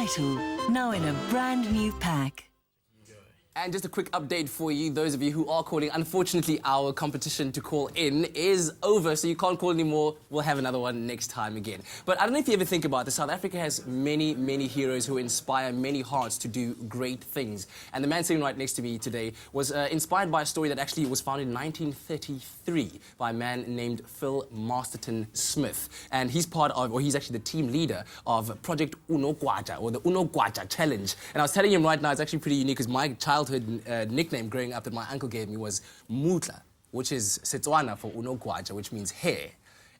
Vital, now in a brand new pack. And just a quick update for you, those of you who are calling. Unfortunately, our competition to call in is over, so you can't call anymore. We'll have another one next time again. But I don't know if you ever think about this. South Africa has many, many heroes who inspire many hearts to do great things. And the man sitting right next to me today was inspired by a story that actually was founded in 1933 by a man named Phil Masterton Smith. And he's part of, or he's actually the team leader of Project Unogwaja, or the Unogwaja Challenge. And I was telling him right now, it's actually pretty unique because my childhood nickname growing up that my uncle gave me was Mutla, which is Setswana for Unogwaja, which means hair.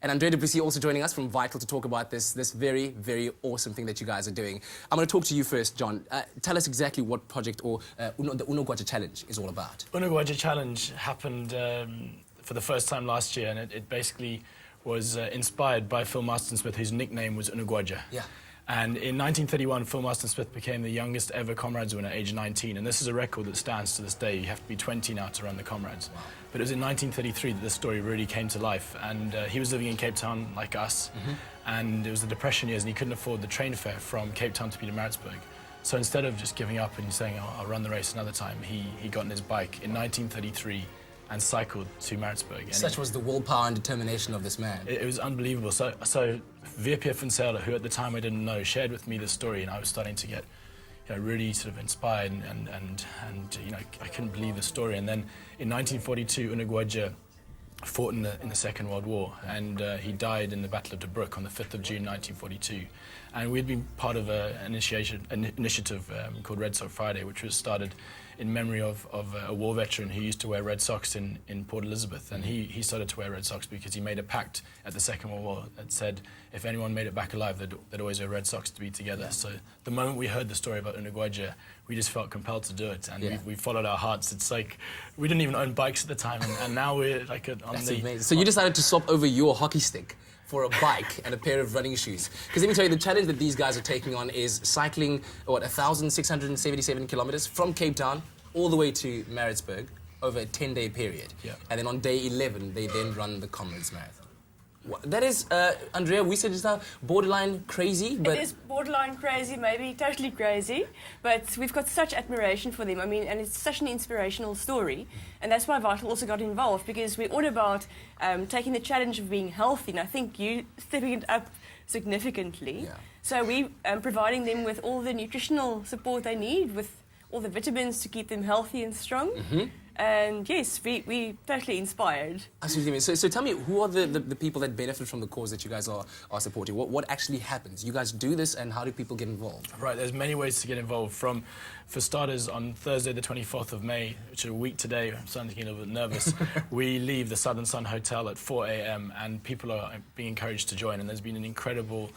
And Andre Duplessis also joining us from Vital to talk about this very, very awesome thing that you guys are doing. I'm going to talk to you first, John. Tell us exactly what project or the Unogwaja Challenge is all about. Unogwaja Challenge happened for the first time last year, and it basically was inspired by Phil Masterton Smith, whose nickname was Unogwaja. Yeah. And in 1931, Phil Masterton Smith became the youngest ever Comrades winner, age 19. And this is a record that stands to this day. You have to be 20 now to run the Comrades. Wow. But it was in 1933 that this story really came to life. And he was living in Cape Town like us. And it was the Depression years, and he couldn't afford the train fare from Cape Town to Pietermaritzburg. So instead of just giving up and saying, oh, I'll run the race another time, he got on his bike in 1933 and cycled to Maritzburg. And Such was the willpower and determination of this man. It was unbelievable. So Veerpier van Sailor, who at the time I didn't know, shared with me this story, and I was starting to get really sort of inspired, and I couldn't believe the story. And then in 1942, Unogwaja fought in the Second World War, and he died in the Battle of De Broek on the 5th of June 1942. And we'd been part of an initiative called Red Sox Friday, which was started in memory of a war veteran who used to wear red socks in Port Elizabeth. And he started to wear red socks because he made a pact at the Second World War that said if anyone made it back alive, they'd always wear red socks to be together. So the moment we heard the story about Unogwaja, we just felt compelled to do it, and we followed our hearts. It's like we didn't even own bikes at the time, and now we're like on That's the... amazing. So you decided to swap over your hockey stick for a bike and a pair of running shoes. Because let me tell you, the challenge that these guys are taking on is cycling, 1,677 kilometers from Cape Town all the way to Maritzburg over a 10-day period. Yeah. And then on day 11, they then run the Comrades Marathon. That is, Andrea, we said just now, borderline crazy, but... It is borderline crazy, maybe totally crazy, but we've got such admiration for them. I mean, and it's such an inspirational story, and that's why Vital also got involved, because we're all about taking the challenge of being healthy, and I think you stepping it up significantly. Yeah. So we providing them with all the nutritional support they need, with all the vitamins to keep them healthy and strong. And yes, we totally inspired. Absolutely. So tell me, who are the people that benefit from the cause that you guys are supporting? What actually happens? You guys do this, and how do people get involved? Right, there's many ways to get involved. For starters, on Thursday the 24th of May, which is a week today, I'm starting to get a little bit nervous, we leave the Southern Sun Hotel at 4 a.m. and people are being encouraged to join, and there's been an incredible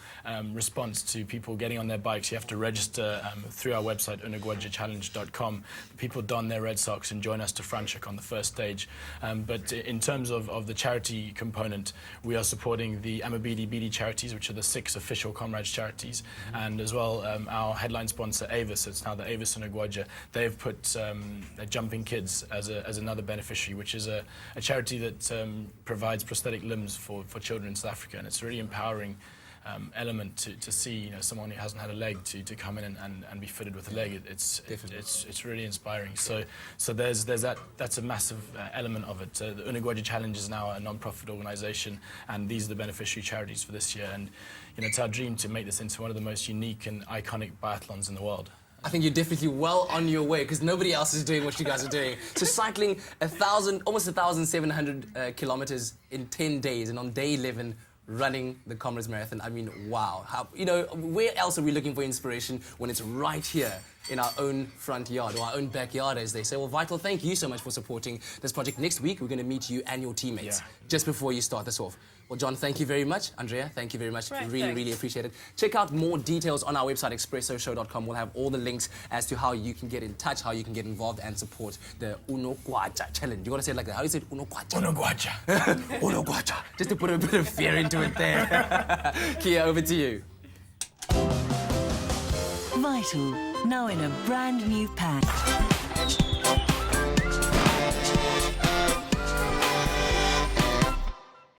response to people getting on their bikes. You have to register through our website, unogwajachallenge.com. People don their red socks and join us to Franschhoek on the first stage. But in terms of the charity component, we are supporting the Amabidi Bidi charities, which are the 6 official Comrades charities, and as well our headline sponsor Avis. It's now the Avis Unogwaja. They've put Jumping Kids as another beneficiary, which is a charity that provides prosthetic limbs for children in South Africa, and it's a really empowering element to see someone who hasn't had a leg to come in and be fitted with a leg. It's really inspiring. So there's that's a massive element of it. The Unogwaja Challenge is now a non-profit organisation, and these are the beneficiary charities for this year. And it's our dream to make this into one of the most unique and iconic biathlons in the world. I think you're definitely well on your way, because nobody else is doing what you guys are doing. So cycling almost 1,700 kilometers in 10 days, and on day 11, running the Comrades Marathon. I mean, wow. Where else are we looking for inspiration when it's right here in our own front yard, or our own backyard, as they say? Well, Vital, thank you so much for supporting this project. Next week, we're going to meet you and your teammates just before you start this off. Well, John, thank you very much. Andrea, thank you very much. Right, really appreciate it. Check out more details on our website, expressoshow.com. We'll have all the links as to how you can get in touch, how you can get involved and support the Unogwaja Challenge. You got to say it like that. How do you say it? Unogwaja. Unogwaja. Unogwaja. Just to put a bit of fear into it there. Kia, over to you. Vital, now in a brand new pack.